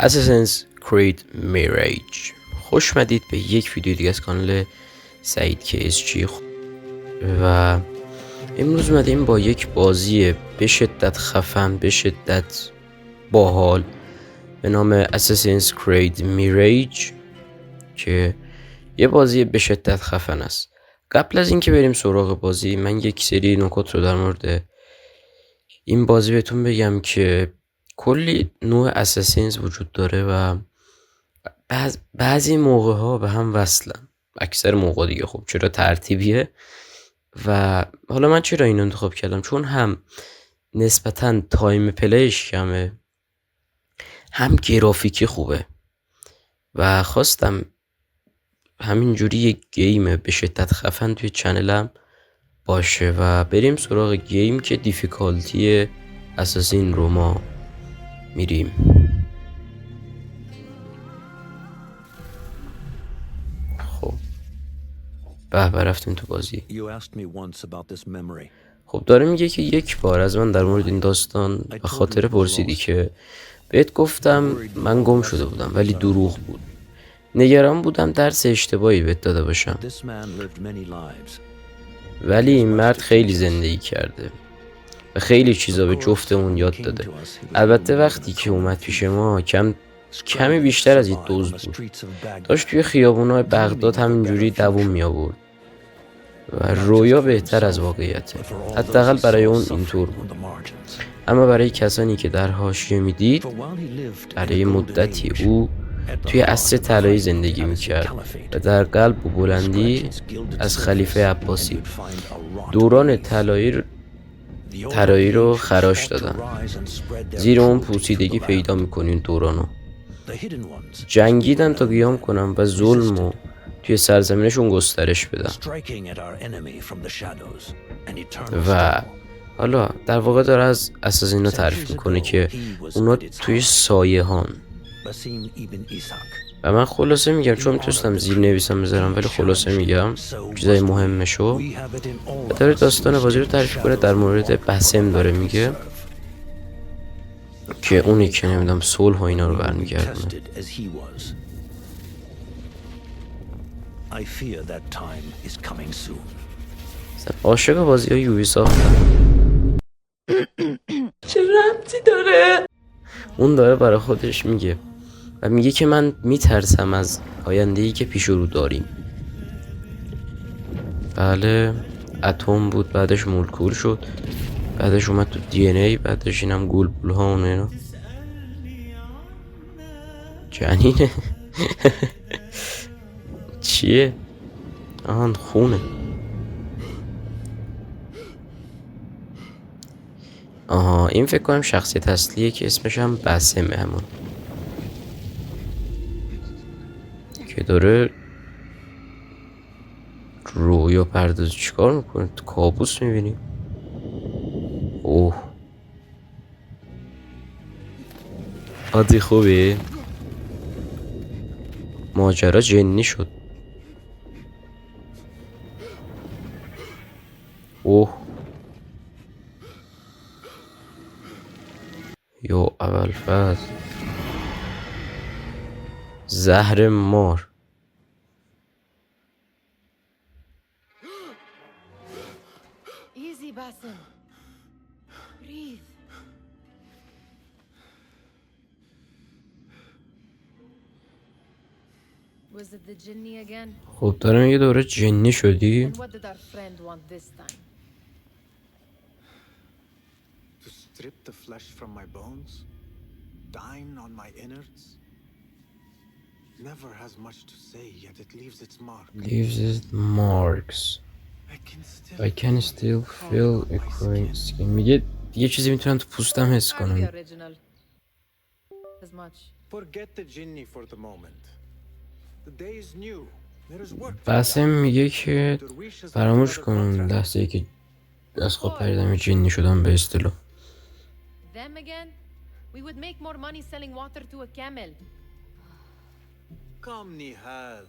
Assassin's Creed Mirage. خوش مدید به یک ویدیو دیگه از کانال سعید KSG و امروز اومدیم با یک بازی به شدت خفن، به شدت باحال به نام Assassin's Creed Mirage که یه بازی به شدت خفن است. قبل از اینکه بریم سراغ بازی، من یک سری نکات رو در مورد این بازی بهتون بگم که کلی نوع اساسینز وجود داره و بعضی موقع ها به هم وصلن، اکثر موقع دیگه. خب چرا ترتیبیه؟ و حالا من چرا اینو انتخاب کردم؟ چون هم نسبتا تایم پلیش کمه، هم گرافیکی خوبه و خواستم همینجوری یک گیم به شدت خفن توی چنلم باشه و بریم سراغ گیم که دیفیکالتی اساسین رو ما میریم. خب رفتیم تو بازی. خب داره میگه که یک بار از من در مورد این داستان به خاطر پرسیدی که بهت گفتم من گم شده بودم ولی دروغ بود. نگران بودم درس اشتباهی بهت داده باشم، ولی این مرد خیلی زندگی کرده و خیلی چیزا به جفتمون یاد داده. البته وقتی که اومد پیش ما کمی بیشتر از این دزد بود. داشت توی خیابونای بغداد همینجوری دووم می آورد و رویا بهتر از واقعیته، حداقل برای اون اینطور بود. اما برای کسانی که در حاشیه میدید، برای مدتی او توی عصر طلایی زندگی میکرد و در قلب و بلندی از خلیفه عباسی. دوران طلایی رو خراش دادن. زیر اون پوسیدگی پیدا میکنین دورانو. جنگیدن تا قیام کنن و ظلمو توی سرزمینشون گسترش بدن. و حالا در واقع داره از اساسینا تعریف میکنه که اونا توی سایه هان. و من خلاصه میگم، چون میتونستم زیر نویسم بذارم ولی خلاصه میگم چیزای مهمشو. و داره داستان بازی رو تعریف کنه. در مورد باسم داره میگه که اونی که نمیدونم صلح و اینا رو برمیگردونه. عاشق بازی های یوبی ساختم. چه ربطی داره؟ اون داره برای خودش میگه و میگه که من میترسم از آینده‌ای که پیش رو داریم. بله، اتم بود، بعدش مولکول شد، بعدش اومد تو دی ان ای، بعدش اینم گلبول ها و اینا. جنینه. چیه؟ آهان خونه. آها این فکر کنم شخصیت اصلیه که اسمش هم باسمه، همون که داره رویا پردازی. چیکار میکنه؟ تو کابوس میبینی؟ اوه عادی خوبه. ماجرا جنی شد. اوه یا اول فصل زهر مار. Easy, Basim. Breathe. Was it the jinni again? خب داره میگه دوره جنی شدی؟ And what did our friend want this time? To strip the flesh from my bones, dine on my innards. Never has much to say, yet it leaves its mark. Leaves its marks. I can still feel a crying skin. میگه یه چیزی میتونم تو پوستم حس Hardly کنم. original. As much. Forget the jinni for the moment. The day is new. There is work. باسم میگه که فراموش کن لحظه‌ای که از خواب پریدم جنی شدم به اصطلاح. Them again? We would make more money selling water to a camel. Come, Nihal.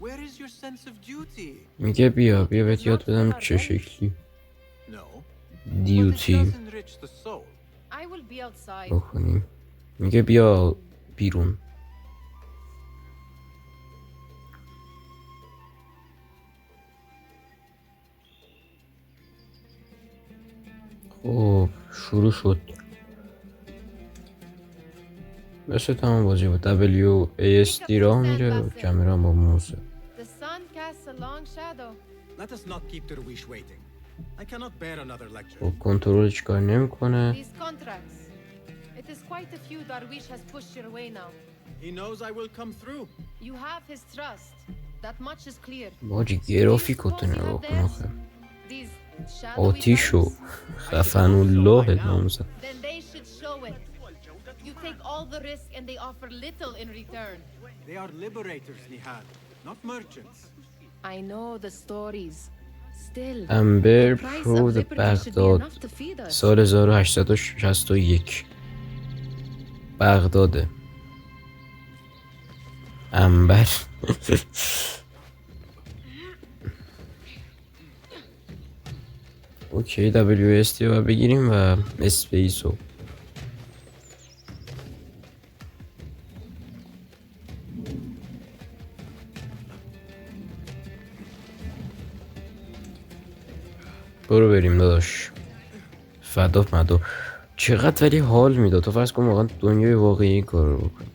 Where is your sense of duty? میگه بیا بهت یاد بدم چه شکلی No. دیوتی Enrich the soul. I will be outside. بکنیم. میگه بیا بیرون. خب شروع شد. مثل تمام بازی با WASD راه میره و کامرا با موزه. The sun casts a long shadow. Let us not keep Darwish waiting. I cannot bear another lecture. خب کنترل چیکار نمیکنه. These contracts. It is quite a few Darwish has pushed your way now. He knows I will come through. You have his trust. That much is clear. باجی گرافیکاتو نگاه کن آخه. These shadowy آتیشو types, خفن الله ناموسه. then they should show it. You take all the risk and they offer little in return. They are liberators, Nihad, not merchants. I know the stories. Still, امبر the price پرو of liberty should be بغداد enough to feed us. سال 1861 بغداده. انبر اوکی WSD رو بگیریم و اسپیس رو برو بریم داداش. فدا مدو چقدر ولی حال میداد. تو فرض کن واقعا دنیای واقعی این کار رو بکنی.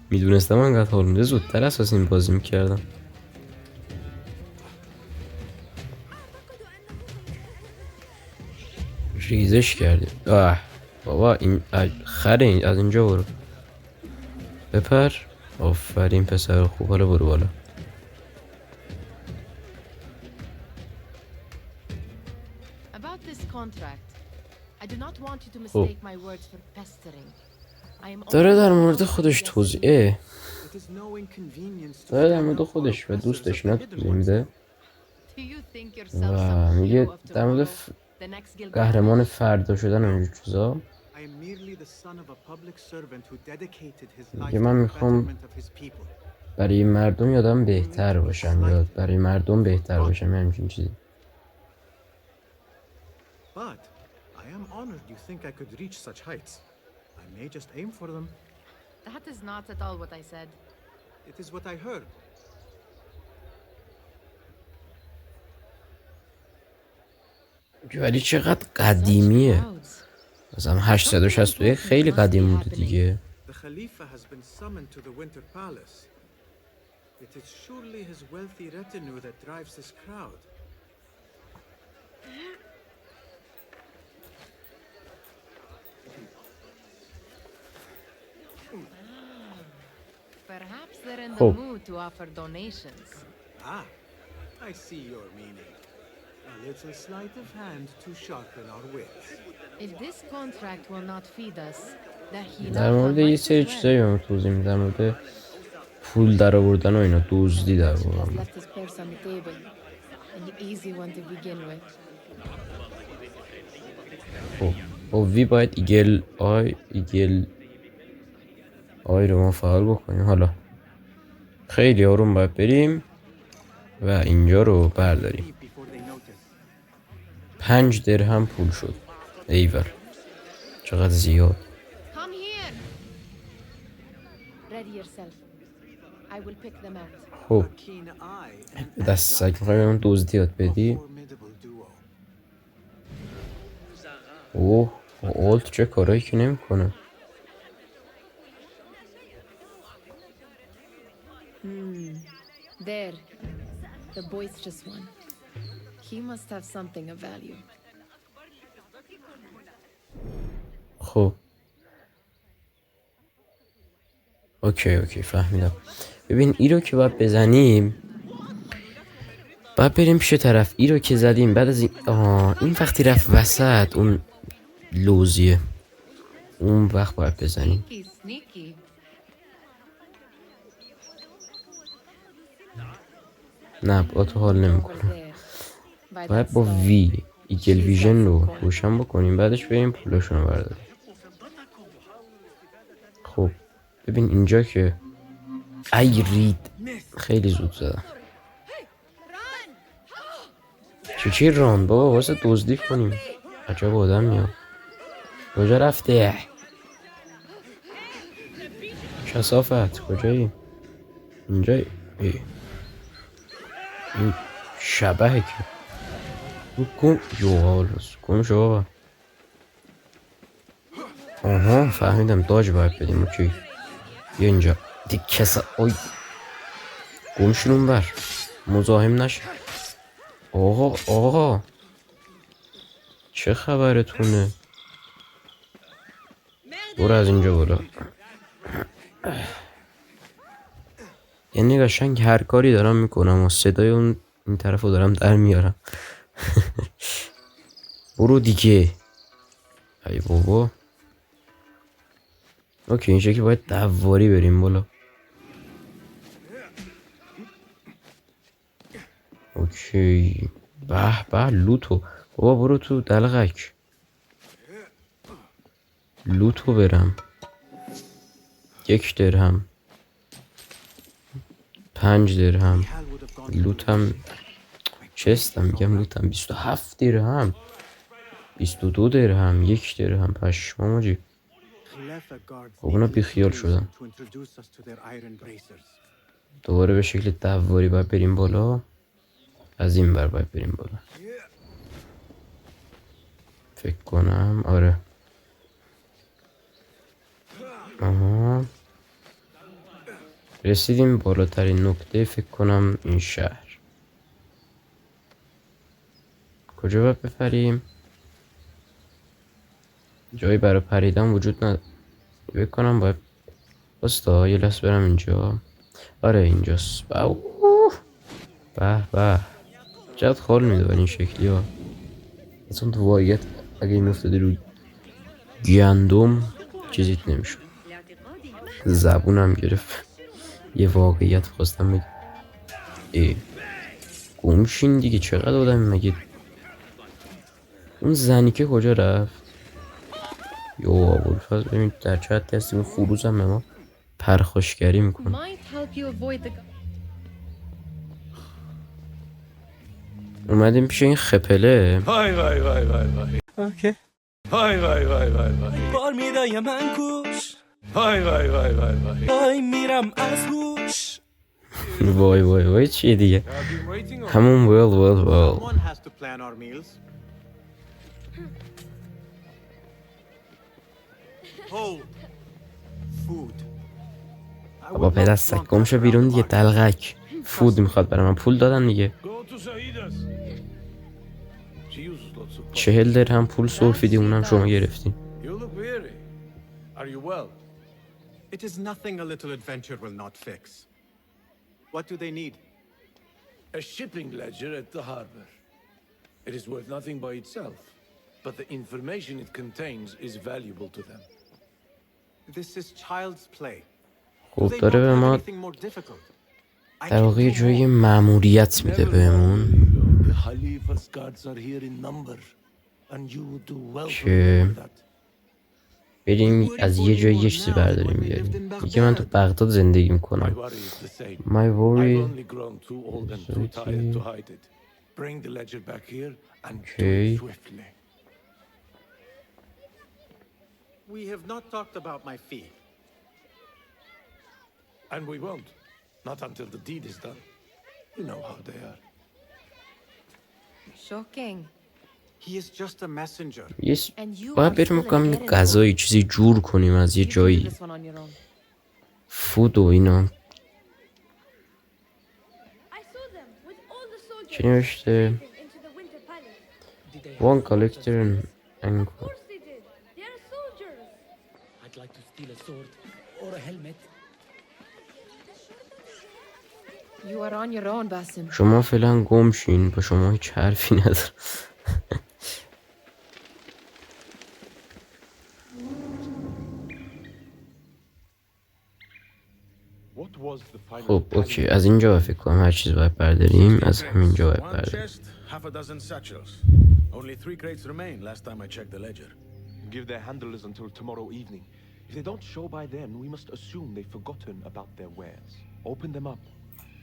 میدونستم انقدر حال میده زودتر اساس این بازی میکردم. ریزش کردیم. بابا این خره این از اینجا برو بپر. آفرین پسر خوب. حالا برو بالا. About this contract, I do not want you to mistake my words for pestering. I am داره در only مورد wanting خودش to توضیح It is no inconvenience to داره در stand مورد up for خودش و oppressors دوستش and نه hidden توضیح ones. میده. Do you think yourself و some میگه hero of در مورد tomorrow? The next Gilgamesh? قهرمان فردا شدن و اینجور چیزا. I am merely the son of a public servant who dedicated his life میگه to من the میخوام betterment of his people. برای مردم یادم بهتر باشم یا برای مردم بهتر باشم یا همچین چیزی. But I am honored you think I could reach such heights. I may just aim for them. That is not at all what I said. It is what I heard. ولی چقدر قدیمیه. Clouds. مثلا 861 خیلی قدیم بوده دیگه. The Khalifa has been summoned to the Winter Palace. It is surely his wealthy retinue that drives this crowd. Perhaps they're in the Oh. mood to offer donations. Ah, I see your meaning. A little sleight of hand to sharpen our wits. If this contract will not feed us, the در مورد Khilafah یه might سری as well. چیزایی به من توضیح میده. در مورد پول در آوردن و اینا دزدی در Merchant has واقع. left his purse on the table. An easy one to begin with. خب با وی باید ایگل آی رو ما فعال بکنیم. حالا خیلی آروم باید بریم و اینجا رو برداریم. Leave before they notice. 5 درهم پول شد. ایول چقدر زیاد. Come here. Ready yourself. I will pick them out. خب A keen eye and به دست سگ میخوای به من دزدی یاد بدی. formidable duo. اوه اولت چه کارایی که نمیکنه. There. The boisterous one. He must have something of value. خب اوکی فهمیدم. ببین ای رو که باید بزنیم باید بریم پیش طرف. ای رو که زدیم بعد از این وقتی رفت وسط اون لوزیه اون وقت باید بزنیم. Sneaky, sneaky. نه با تو حال Over نمیکنه. there. By باید that با stone. وی ایگل ویژن رو روشن بکنیم بعدش بریم پولاشون رو برداریم. خب ببین اینجا که ای رید خیلی زود زدم. چی ران بابا واسه دزدی کنیم. عجب آدم میاد. کجا رفته؟ کثافت کجایی؟ اینجایی؟ این شبهه که گم گم شو بابا. آها فهمیدم داج باید بدیم. اوکی بیا اینجا دی اوی گم شون بر مزاحم نشه. آقا چه خبرتونه؟ برو از اینجا برو. یعنی قشنگ هر کاری دارم میکنم و صدای اون این طرف رو دارم در میارم. برو دیگه. ای بابا. اوکی اینجا که باید دواری بریم بالا. اوکی به لوتو. بابا برو تو دلغک. لوتو برم. 1 درهم 5 درهم لوتم چستم میگم لوتم 27 درهم 22 درهم 1 درهم پشمام آجی. خب اونا بیخیال شدن. دوباره به شکل دواری باید بریم بالا. از این بر باید بریم بالا فکر کنم. آره آها رسیدیم بالاترین نقطه فکر کنم این شهر. کجا باید بپریم؟ جایی برای پریدن وجود نداره. فکر کنم باید بستا یه لحظه برم اینجا. آره اینجاست. به چقدر خال میده بر این شکلی ها. اصلا تو واقعیت اگه این افتاده روی گندم چیزیت نمیشه. زبونم گرفت. یه واقعیت خواستم بگم. گمشین دیگه چقدر آدم مگه. اون زنی که کجا رفت؟ یو ابوالفضل ببین در چه حدی هستی. اون خروز هم ما پرخاشگری میکنه. اومدیم پیش این خپله. وای اوکی وای بار میدای من کوش وای میرم از هوش. وای چیه دیگه؟ همون well. بابا پدر سگ گم شو بیرون دیگه دلغک. فود میخواد برای من. پول دادن دیگه. 40 درهم پول سرفیدی اونم شما گرفتین. It is nothing a little adventure will not fix. What do they need? A shipping ledger at the harbor. It is worth nothing by itself, but the information it contains is valuable to them. This is child's play. خب داره به ما در واقع یه جایی مأموریت میده بهمون که بریم از یه جایی یه چیزی برداریم بیاریم. میگه من تو بغداد زندگی میکنم. My worry Okay. We have not talked about my fee. And we won't. Not until the deed is done. You know how they are. Shocking. He is just a messenger. Yes. باید بریم کنم غذایی چیزی جور کنیم از یه جایی. فود و اینا. چی نوشته؟ One collector and anchor. I'd like to steal a sword or a helmet. You are on your own, Basim. شما فعلا گم شین. با شما هیچ حرفی ندارم. خب اوکی از اینجا فکر کنم هر چیز باید برداریم. از همینجا باید برداریم. Half a dozen satchels. Only 3 crates remain last time I checked the ledger. Give their handlers until tomorrow evening. If they don't show by then, we must assume they've forgotten about their wares. Open them up.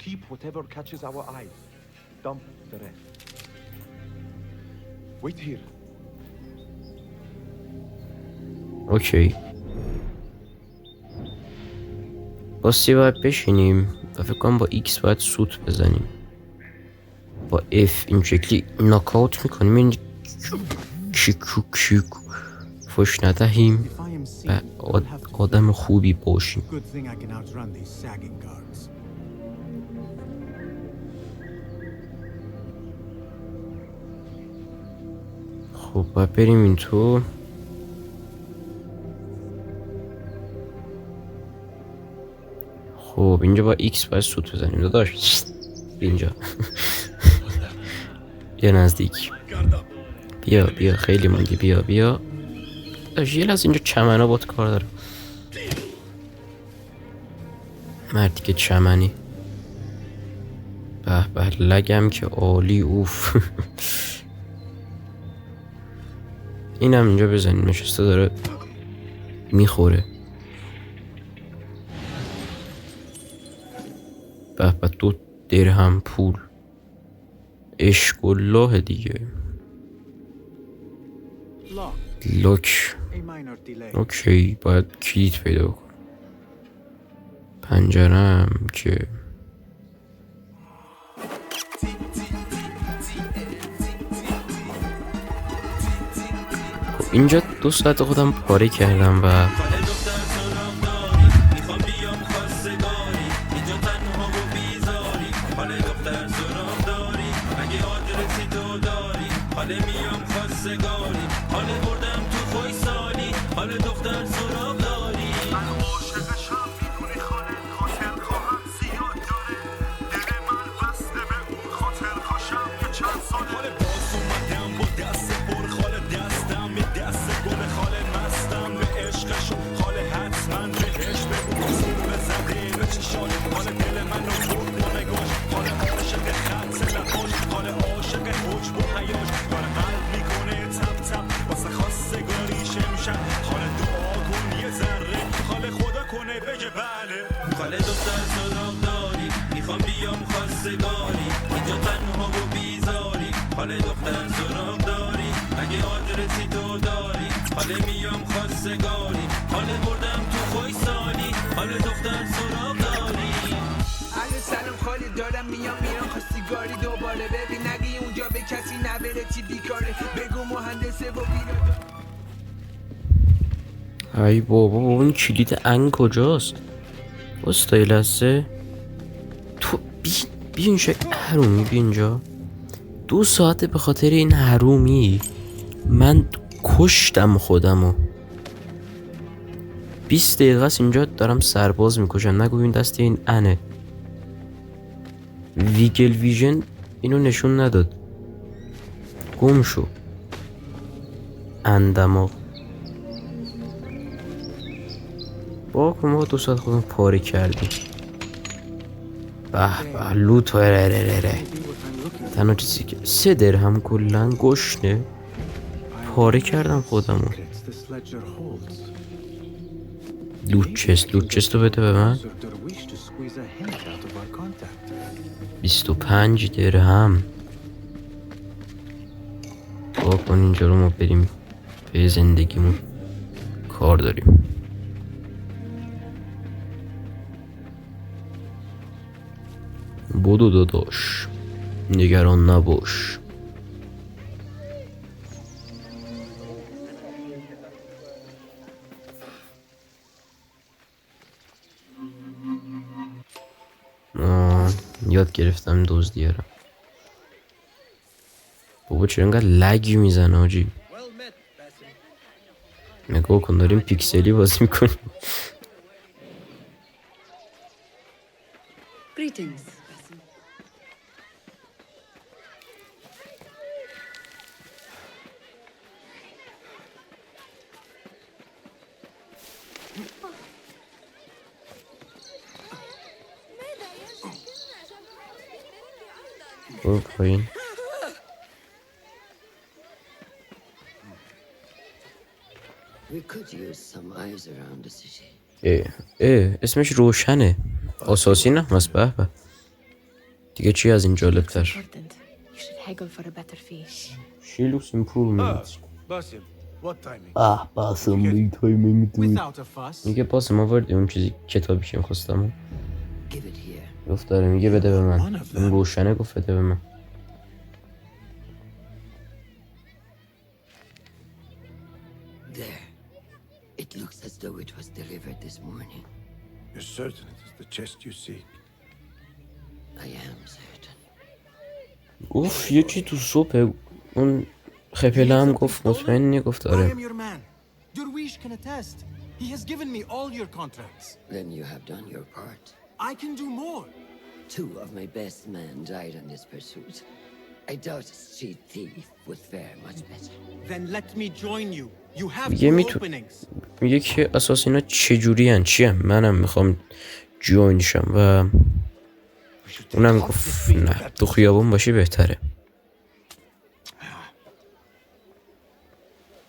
Keep whatever catches our eyes. Dump the rest. Wait here. اوکی با C باید بشینیم و فکر کنم با X باید سوت بزنیم. با F این شکلی ناکاوت میکنیم. این کیکو فش ندهیم و آدم خوبی باشیم. Good thing I can outrun these sagging guards. خب باید بریم این تو. خب اینجا با X باید سوت بزنیم داداش. اینجا بیا نزدیک. بیا خیلی موندی. بیا داشت یه لحظه اینجا چمنا بات کار داره. مردی که چمنی. به لگم که عالی. اوف. اینم اینجا بزنیم. نشسته داره میخوره. به 2 درهم پول. عشق الله دیگه. لوک. اوکی باید کلید پیدا کنم. پنجرم که اینجا 2 ساعت خودم پاره کردم و ای بابا اون کلید ان کجاست؟ واستا یه لحظه. تو بی این شکل حرومی بی اینجا. 2 ساعته به خاطر این حرومی من کشتم خودمو. 20 دقیقه است اینجا دارم سرباز میکشم. نگو این دست این انه. ویگل ویژن اینو نشون نداد. گم شو اندماغ. با ما 2 ساعت خودم پاره کردیم. به لوت ره. تنها چیزی که 3 درهم کلن گشنه پاره کردم خودمو. لوت چست رو بده به من. 25 درهم. با کن اینجا رو ما بریم به زندگیمون کار داریم. بودو داداش نگران نباش. یاد گرفتم دزدیارم. بابا چرا انقدر لگ میزنه آجی؟ نگاه کن داریم پیکسلی بازی میکنیم. Greetings. برو پایین. We could use some eyes around the city. اسمش روشنه. اساسی نه هست. به دیگه چی از این جالبتر؟ Important. You should haggle for a better fee. She looks improvement. Basim, What timing? باسم این تایمینگ دوید. Without a fuss. میگه پاسم آوردی اون چیزی کتابی که میخواستم. Give it here. گفت داره میگه بده به من. اون روشنه گفت بده به من. There. It looks as though it was delivered this morning. You're certain it is the chest you seek? I am certain. گفت یه چی تو صبح اون خپله هم گفت مطمئنی گفت I آره. am your man. Durwish can attest. He has given me all your contracts. Then you have done your part. I can do more. 2 of my best men died on this pursuit. I doubt a street thief would fare much better. Then let me join you. You have میگه 2 میتو- openings. میگه که اساس اینا چجوری هن چی هم منم میخوام جوین شم و اونم گفت نه تو خیابون باشی بهتره.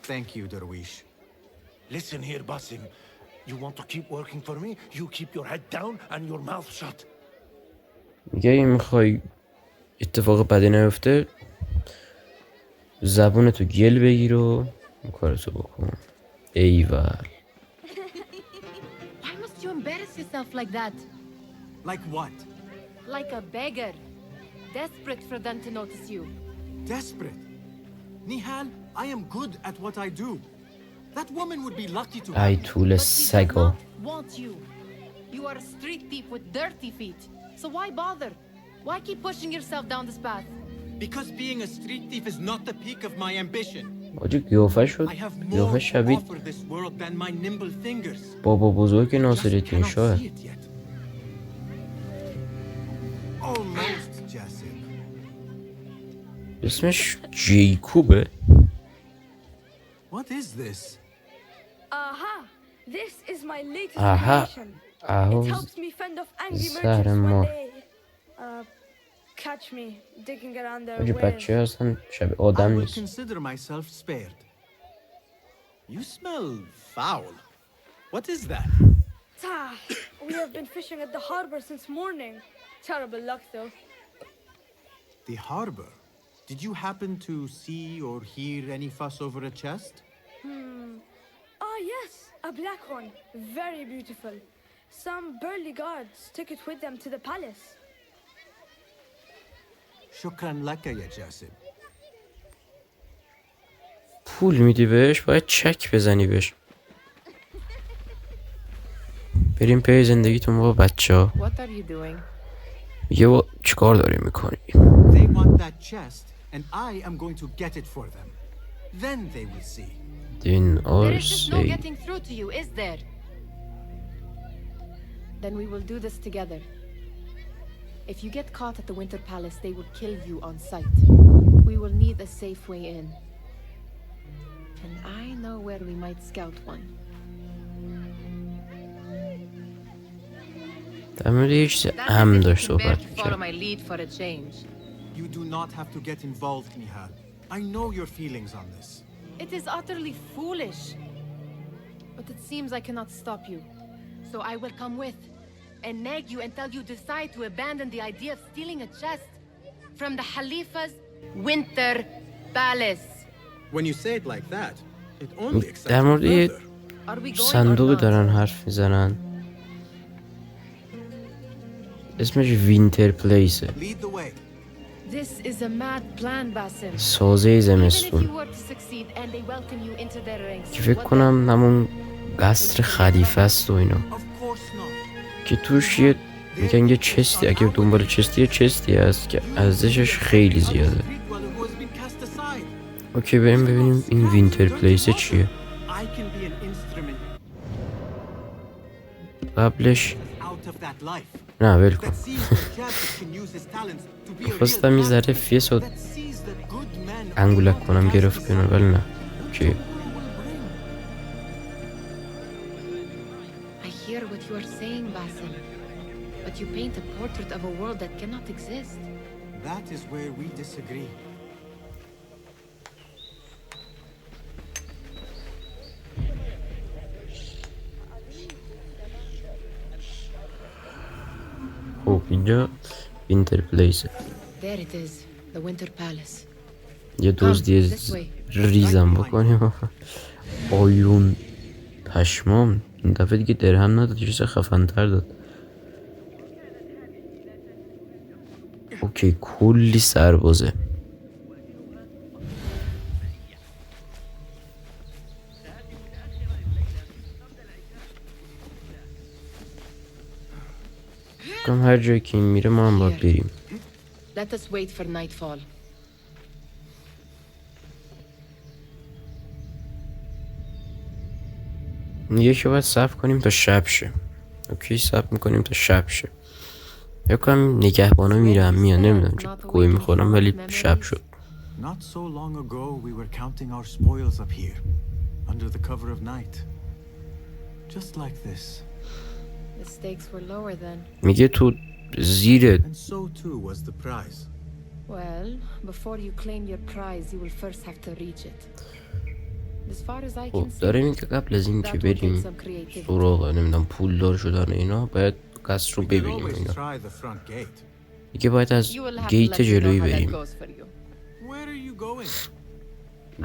Thank you, Durwish. Listen here, Basim. You want to keep working for me? You keep your head down and your mouth shut. میگه این میخوای اتفاق بدی نیفته زبونتو گل بگیر و این کارتو بکن. ایول. Why must you embarrass yourself like that? Like what? Like a beggar. Desperate for them to notice you. Desperate. Nihal, I am good at what I do. That woman would be lucky to ای have me. طول But she does سگا. not want you. You are a street thief with dirty feet. So why bother? Why keep pushing yourself down this path? Because being a street thief is not the peak of my ambition. آجی قیافه شد I have قیافه more to شبیه offer this world than my nimble fingers. بابا بزرگ Just ناصرالدین cannot شاه. see it yet. Almost, Jassim. اسمش جیکوبه. What is this? Aha! This is my latest Aha. creation. It اهو helps me fend off angry زهر merchants مار. when they catch me digging around their آجی wares. بچه اصلا شبیه I آدم will نیست. consider myself spared. You smell foul. What is that? Ah, we have been fishing at the harbor since morning. Terrible luck, though. The harbor. Did you happen to see or hear any fuss over a chest? Ah, yes, a black one. Very beautiful. Some burly guards took it with them to the palace. Shukran laka ya Jassim. پول میدی بهش باید چک بزنی بهش. بریم پی زندگیتون با بچه ها. What are you doing? میگه با چیکار داری میکنی؟ They want that chest, and I am going to get it for them. Then they will see. دین There آر is just no سی. getting through to you, is there? Then we will do this together. If you get caught at the Winter Palace, they will kill you on sight. We will need a safe way in. And I know where we might scout one. در مورد یه چیز That is امن if you داشت can bear صحبت to follow میکرد. my lead for a change. You do not have to get involved, Nihal. I know your feelings on this. It is utterly foolish. But it seems I cannot stop you. So I will come with and nag you until you decide to abandon the idea of stealing a chest from the Khalifa's Winter Palace. When you say it like that, it only excites در me مورد یه further. Are we going or صندوقی not? دارن حرف میزنن. اسمش وینتر پلیسه. Lead the way. This is a mad plan, Basim. سازه Even if زمستون. you were to succeed and they welcome you into their ranks, که فکر what کنم همون قصر خلیفه است و اینا. Of course not. که توش یه میگن یه چستی اگه دنبال چستی یه چستی هست که ارزشش خیلی زیاده. Street dweller who has been cast aside. اوکی بریم ببینیم این وینتر پلیس چیه. I can be an instrument قبلش out of that life. نه ول کن. That sees that Jassim can use his talents to be a real خواستم یه ذره captain. فیس رو That sees the good men of انگولک the کنم cast گرفت کنم aside. ولی نه. اوکی. I hear what you are saying, Basim. But you paint a portrait of a world that cannot exist. That is where we disagree. خب اینجا وینتر پلیسه. There it is, the Winter Palace. یه دزدی ریزم بکنیم. آیون پشمام این دفعه دیگه درهم نداد، یه چیز خفن‌تر داد. اوکی کلی سربازه. کم هر جایی که این میره ما هم باید بریم. Let us wait for nightfall. یکی باید صبر کنیم تا شب شه. اوکی صبر میکنیم تا شب شه. یا کنم نگهبانا میرم میان، نمیدونم چه گوی میخورم ولی شب شد. Not so long ago, we were counting our spoils up here, under the cover of night. Just like this. The stakes were lower then. میگه تو زیر. And so too was the prize. Well, before you claim your prize, you will first have to reach it. As far as I خب can see, داره میگه قبل از این که that will take بریم some creativity. سراغ نمیدونم پول دار شدن اینا باید قصر رو We can ببینیم always اینا. try the front gate. میگه باید از You will have to گیت let me know جلویی how that بریم. goes for you. Where are you going?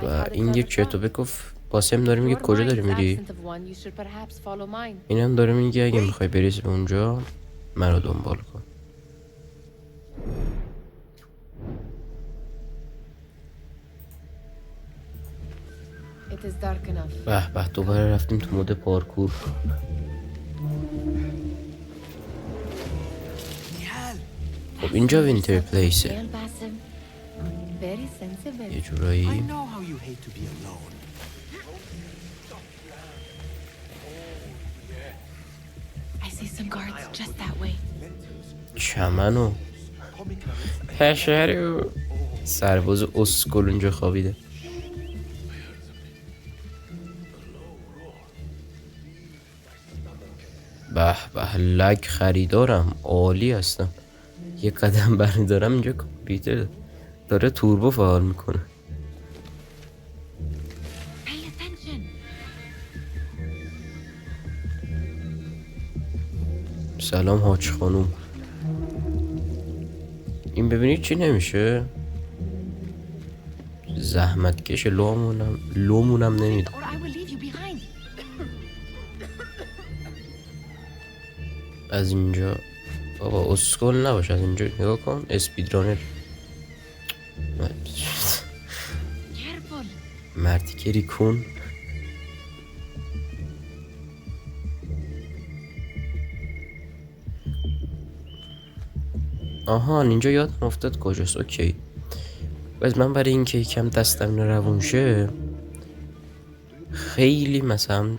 و این یک چرت و بگفت. باسم داره میگه Your کجا داری mind's میری؟ absent of one, you should perhaps follow mine. اینم داره میگه اگه میخوای بریزی به اونجا منو دنبال کن. It is dark enough. به به دوباره رفتیم تو مود پارکور. خب اینجا وینتر پلیسه. Well, Basim, very sensible. یه جورایی I know how you hate to be alone. I see some guards just that way. چمنو پشرو سرباز اسکل اونجا خوابیده. به به لگ خریدارم عالی هستم. یه قدم بردارم اینجا کامپیوتر داره توربو فعال میکنه. Pay attention. سلام حاج خانوم. این ببینید چی نمیشه؟ زحمتکش لومونم نمیده. Or I will leave you behind. از اینجا بابا اسکول نباش، از اینجا نگاه کن اسپیدرانر. Careful. مرتیکری کن. آها اینجا یادم افتاد کجاست. اوکی باید من برای اینکه یکم دستم روون شه خیلی مثلا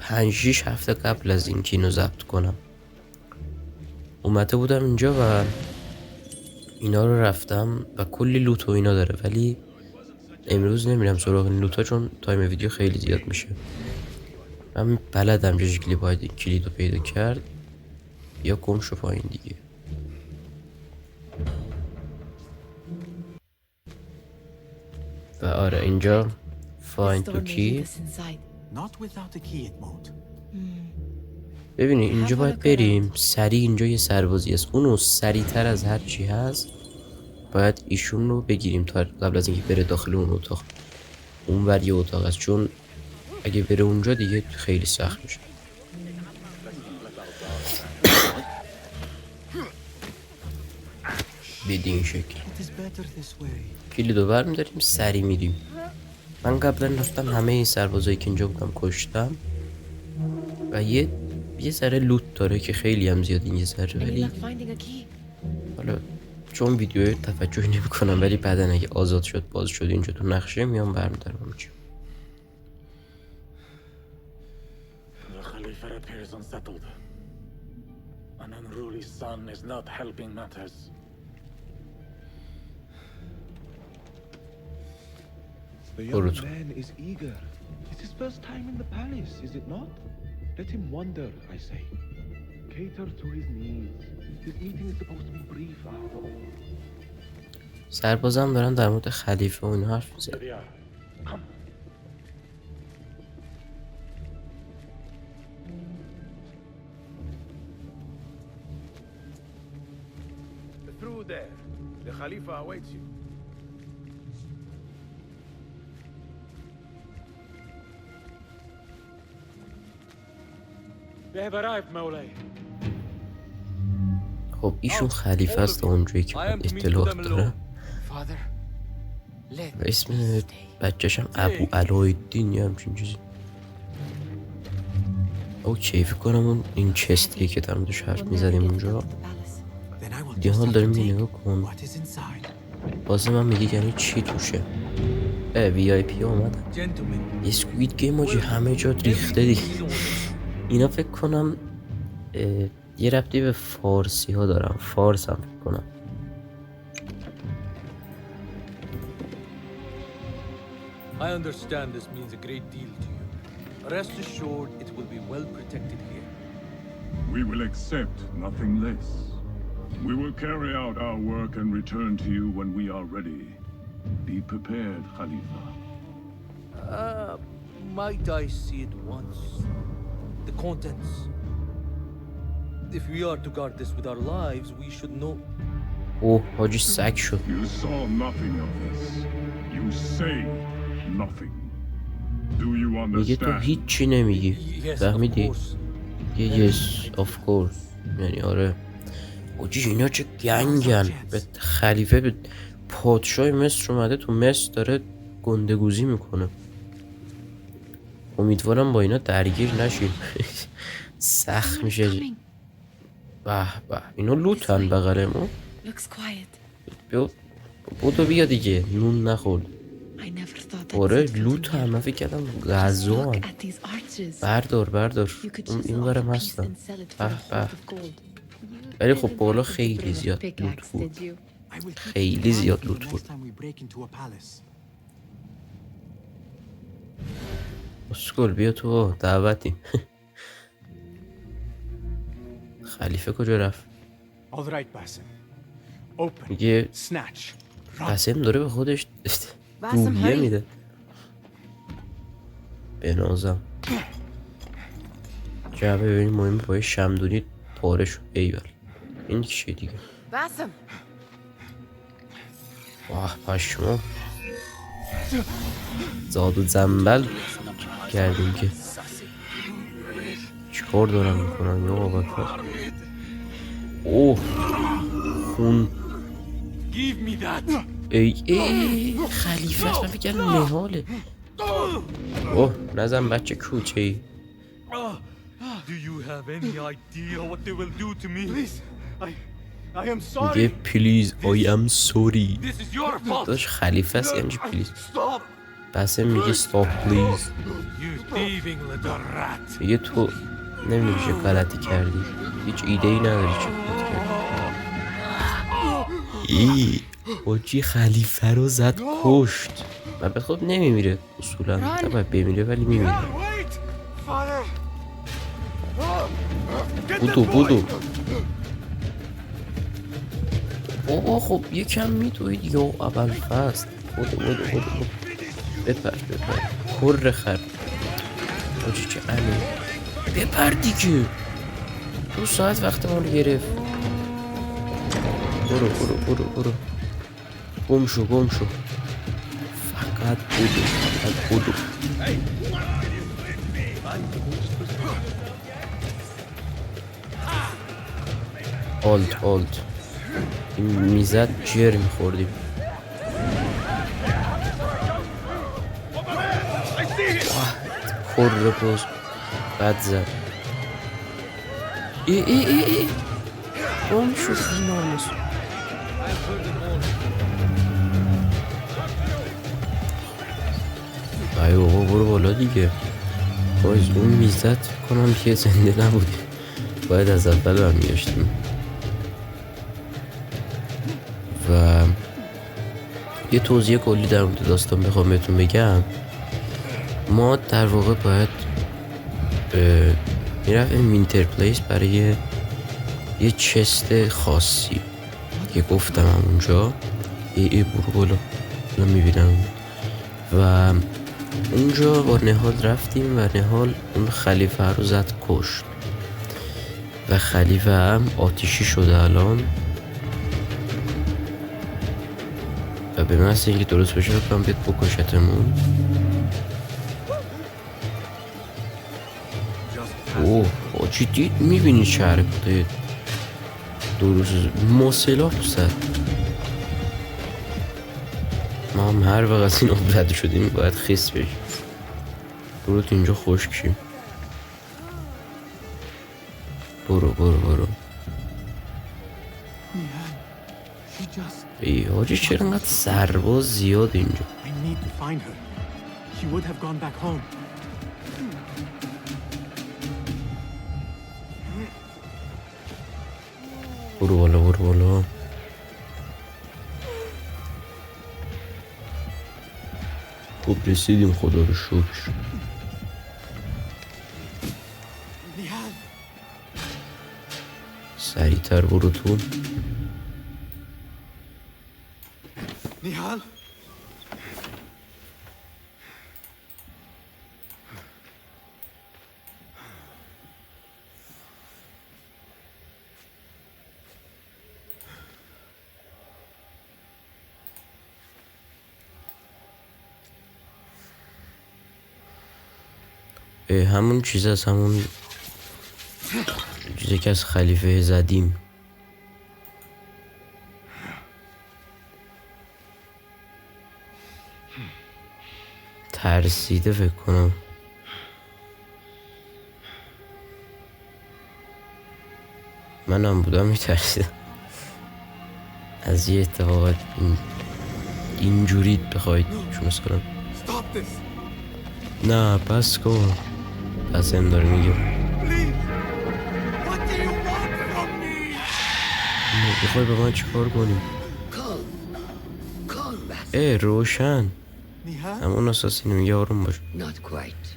5-6 هفته قبل از این که اینو ضبط کنم اومده بودم اینجا و اینا رو رفتم و کلی لوت و اینا داره، ولی امروز نمیرم سراغ این لوت ها چون تایم ویدیو خیلی زیاد میشه. من بلدم چه شکلی باید این کلید رو پیدا کرد. یا گم شو پایین دیگه. و آره اینجا find This door the may key. lead us inside. Not without a key, it won't. ببینی اینجا باید بریم سریع. اینجا یه سربازی هست، اونو سریع تر از هر چی هست باید ایشون رو بگیریم تا قبل از اینکه بره داخل اون اتاق. اون ور یه اتاق هست، چون اگه بره اونجا دیگه خیلی سخت میشه. بدین این شکل It is better this way. کلیدو برمی‌داریم سریع میریم. من قبلا رفتم همه این سربازایی که اینجا بودم کشتم و یه ذره لوت داره که خیلی هم زیاد این یه ذره، Maybe ولی not finding a key. حالا چون ویدیو توجهی نمی‌کنم، ولی بعدن اگه آزاد شد باز شد اینجا تو نقشه میام برمی‌دارم همینجا. The Khalifa appears unsettled. An unruly son is not helping matters. The young Urut. man is eager. It's his first time in the palace, is it not? Let him wander, I say. Cater to his needs. His meeting is supposed to be brief after all. سربازم دارن در مورد خلیفه و اینا حرف میزنن. Here they are. Come. Through there. The Khalifa awaits you. We have arrived, Moulay. خب ایشون خلیفه است اونجایی که من اطلاعات دارم. Father, let و اسم بچه‌شم ابو علایالدین یا همچین چیزی. اوکی فکر کنم اون این چستیه که در موردش حرف میزدیم اونجا. یه حال داریم یه نگاه کن. بازم من میگه یعنی چی توشه. وی آی پی اومدن. یه سکوید گیم آجی همه جا ریخته دیگه. اینا فکر کنم یه ربطی به فارسی ها دارم. فارس هم فکر کنم. I understand this means a great deal to you. Rest assured, it will be well protected here. We will accept nothing less. We will carry out our work and return to you when we are ready. Be prepared, Khalifa. Might I see it once? The contents. If we are to guard this with our lives, we should know. اوه حاجی سگ شد. You saw nothing of this. You say nothing. Do you میگه تو understand? هیچی نمیگی. Yes, of فهمیدی؟ course. یه yes of course. یعنی آره. اوجی اینا چه گنگن. به خلیفه به پادشاه مصر اومده تو مصر داره گندگوزی میکنه. امیدوارم با اینا درگیر نشیم. سخت میشه. به به اینا لوتن بغل ما. Looks quiet. بودو بیا دیگه نون نخورد. I never thought I'd آره see لوت هم من فکر کردم غذا Look هم. at these arches. بردار You could اون chisel این off برم a piece هستم. and sell it for به a به hoard of gold. ولی خب بالا خیلی زیاد لوت Pickaxe, بود. did you? خیلی زیاد لوت بود. اسکول بیا تو دعوتیم. خلیفه کجا رفت؟ All right, Basim. Open. میگه Snatch. قسم داره به خودش باسم، روحیه hurry. میده. بنازم جعبه ببینیم مهم پای شمدونی پاره شد. ایول این چیه دیگه؟ Basim. واه پشمو زاد و زنبل کردیم که چیکار دارم میکنم یا بابا فرد. اوه خون. ای خلیفه است. من فکر کردم نهاله. اوه نزن بچه کوچه ای. Do you have any idea what they will do to me? I am sorry. میگه پلیز آی ام سوری. This is your fault. داشت خلیفه است یعنی چی پلیز؟ Stop! بسه میگه stop please. You thieving little rat! میگه تو نمیدونی چه غلطی کردی. هیچ ایده ای نداری چه غلطی کردی. حاجی خلیفه رو زد کشت. من به خود نمیمیره اصولا. نباید بمیره ولی میمیره. Wait! Father! بودو بابا خب یکم میتوید یا اول فست. بودو بپر پر خر. حاجی چه علی بپر دیگه. 2 ساعت وقت ما رو گرفت. برو گم شو فقط بودو. آلت این میزد جر میخوردیم. پر پوز بد زد. ای گم شد این ناموس. ای بابا برو بالا دیگه. باید اون میزد کنم که زنده نبودیم. باید از اول برمیگشتیم. و یه توضیح کلی در مورد داستان بخوام بهتون بگم. ما در واقع باید میرفتیم وینتر پلیس برای یه چست خاصی که گفتم اونجا. ای برو بالا میبینم. و اونجا با نهال رفتیم و نهال اون خلیفه رو زد کشت و خلیفه هم آتیشی شده الان. و به محض اینکه درست بشه بکنم بیاد بکشتمون. اوه حاجی دید میبینی چه حرکته دو روز مسلاف زد. ما هم هر وقت از این آب رد شدیم باید خیس بشیم. برو تو اینجا خشک. برو ای حاجی چرا انقدر سرباز زیاد اینجا؟ برو بالا خب رسیدیم خدا رو شکر. سریعتر برو تو. نیهال همون چیز هست، همون چیزی که از خلیفه زدیم. ترسیده فکر کنم. منم بودم میترسیدم از یه اتفاقات اینجوری بخواید چون مثلا نه بس کن. بس هم داره میگه میخوای به من چیکار کنیم؟ روشن همون اساس اینو میگه آروم باش. Not quite.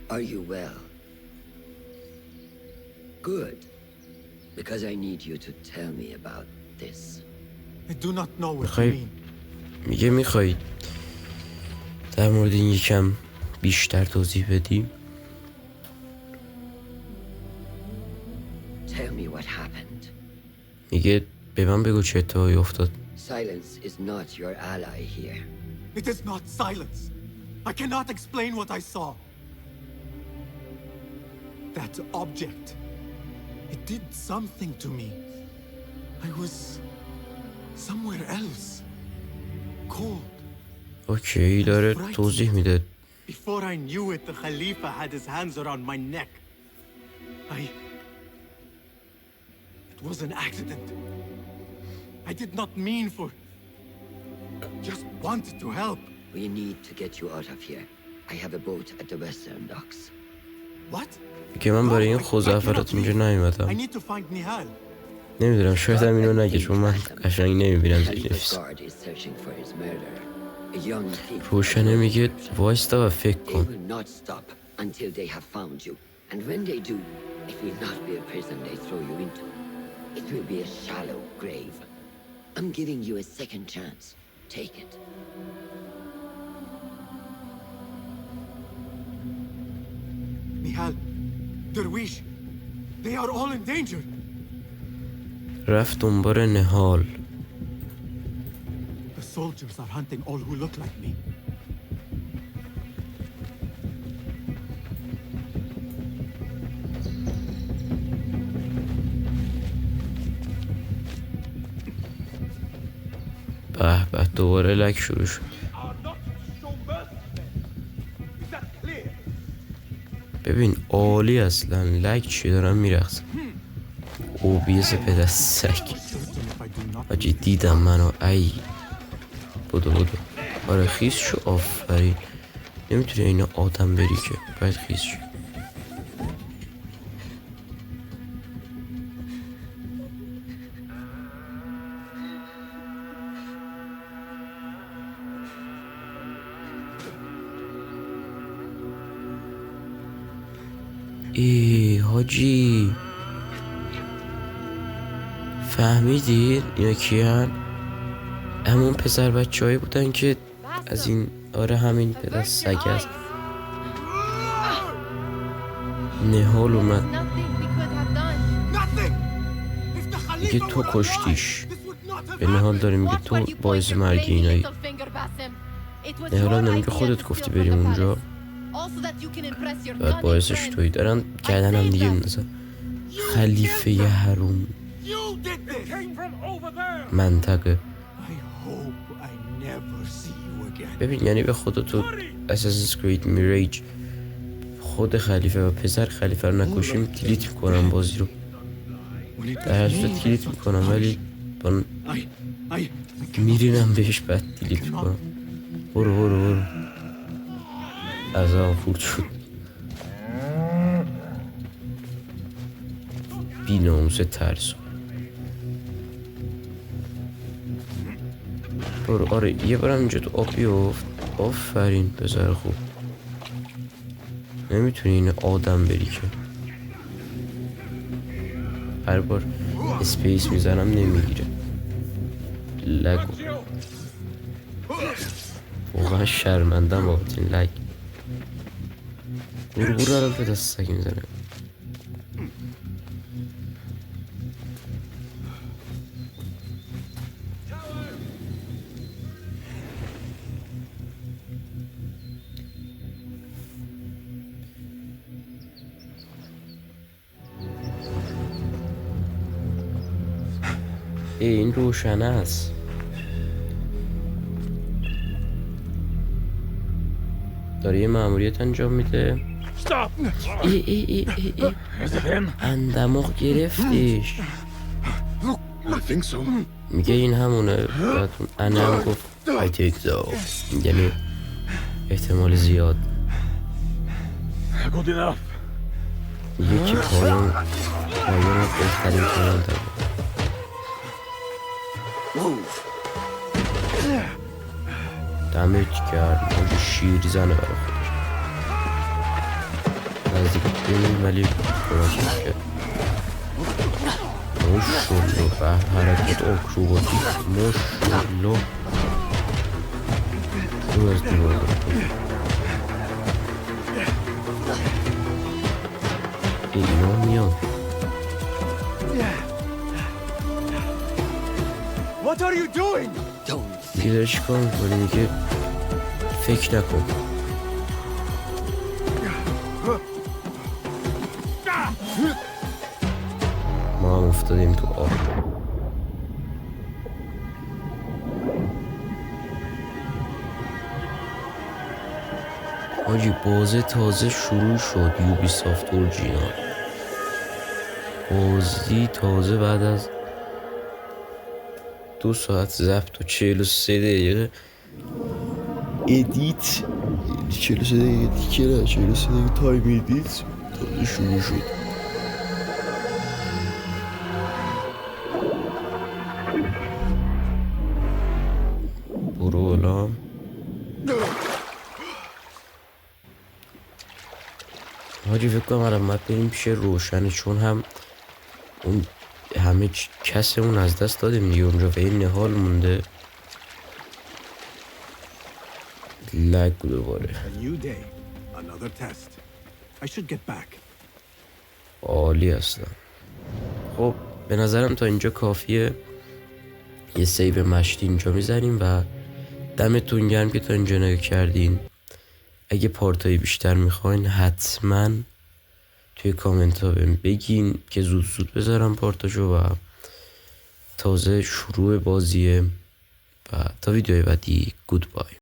Are you well? Good. Because I need you to tell me about this. I do not know what you mean. میگه میخوای در مورد این یکم بیشتر توضیح بدی؟ Tell me what happened. میگه به من بگو چه اتفاقی افتاد. Silence is not your ally here. It is not silence. I cannot explain what I saw. That object. It did something to me. I was somewhere else. Cold. اوکی داره توضیح میده. Before I knew it, the Khalifa had his hands around my neck. It was an accident. I did not mean for... Just wanted to help. We need to get you out of here. I have a boat at the western docks. What? که من برای این خوزعفرات اینجا نیومدم. I need to find Nihal. نمیدونم شاید هم اینو نگه چون من قشنگ نمیبینم زیر نفس. روشنه میگه وایستا و فکر کن. Until they have found you. And when they do, it will not be a prison they throw you into. It will be a shallow grave. I'm giving you a second chance. Take it. Nihal, Derwish, they are all in danger. رفت دنبال نهال. The soldiers are hunting all who look like me. به دوباره لک شروع شد. ببین عالی اصلا لک چی دارم میرقصم. اوبیس پدر سگ آجی دیدم منو ای بودو آره خیز شو آفرین. نمیتونه اینا آدم بری که باید خیز شو. ای حاجی فهمیدید اینا کیان؟ همون پسر بچه هایی بودن که از این آره همین پدر سگ است. نهال اومد میگه تو کشتیش. به نهال داره میگه تو باعث مرگ اینایی. نهال هم نمیگه خودت گفتی بریم اونجا. you can impress your و باعثش توی دارن کردن هم دیگه میندازن. خلیفه حروم منطقه. ببین یعنی به خدا تو Assassin's Creed Mirage خود خلیفه و پسر خلیفه رو نکشیم دیلیت میکنم بازی رو. در صورت دیلیت میکنم ولی میرینم بهش بعد دیلیت میکنم. برو از آن فورد شد. بی ناموس ترس. برو. آره یه بارم اینجا تو آب بیفت. آفرین پسر خوب. نمیتونی این آدم بری که هر بار اسپیس میزنم نمیگیره. لگو واقعا شرمندم بابت این لگ. برو الان به دست سگ میزنه. این روشن است. داره یه مأموریت انجام میده. ای اندماغ گرفتش. میگه این همونه. بعد انه هم گفت I take those. یعنی احتمال زیاد. یکی پایان بهترین پایان داره. دمت کرد. اونجا شیر زنه برای خودش. نزدیک بینیم ولی کمکش کرد. ماشالله به حرکت آکروباتیک. ماشالله رو از دیوار دارد. اینا میان. What are you doing? دیگه داره چی کار میکنی؟ میگه فکر نکن. ما هم افتادیم تو آب. حاجی بازه تازه شروع شد. یوبی سافت اورجینال بازی تازه بعد از 2 ساعت ضبط و 43 دقیقه ادیت. 43 دقیقه دیگه نه 43 دقیقه تایم ادیت تازه شروع شد. برو بالا. حاجی فکر کنم الان باید بریم پیش روشنه چون هم اون همه کسمون از دست دادیم دیگه اونجا و این نهال مونده. لگ دوباره. عالی هستم. خب به نظرم تا اینجا کافیه. یه سیو مشتی اینجا میزنیم و دمتون گرم که تا اینجا نگاه کردین. اگه پارتای بیشتر میخواین حتما توی کامنت ها بهم بگین که زود بذارم پارتاشو. و تازه شروع بازیه. و تا ویدیوی بعدی گود بای.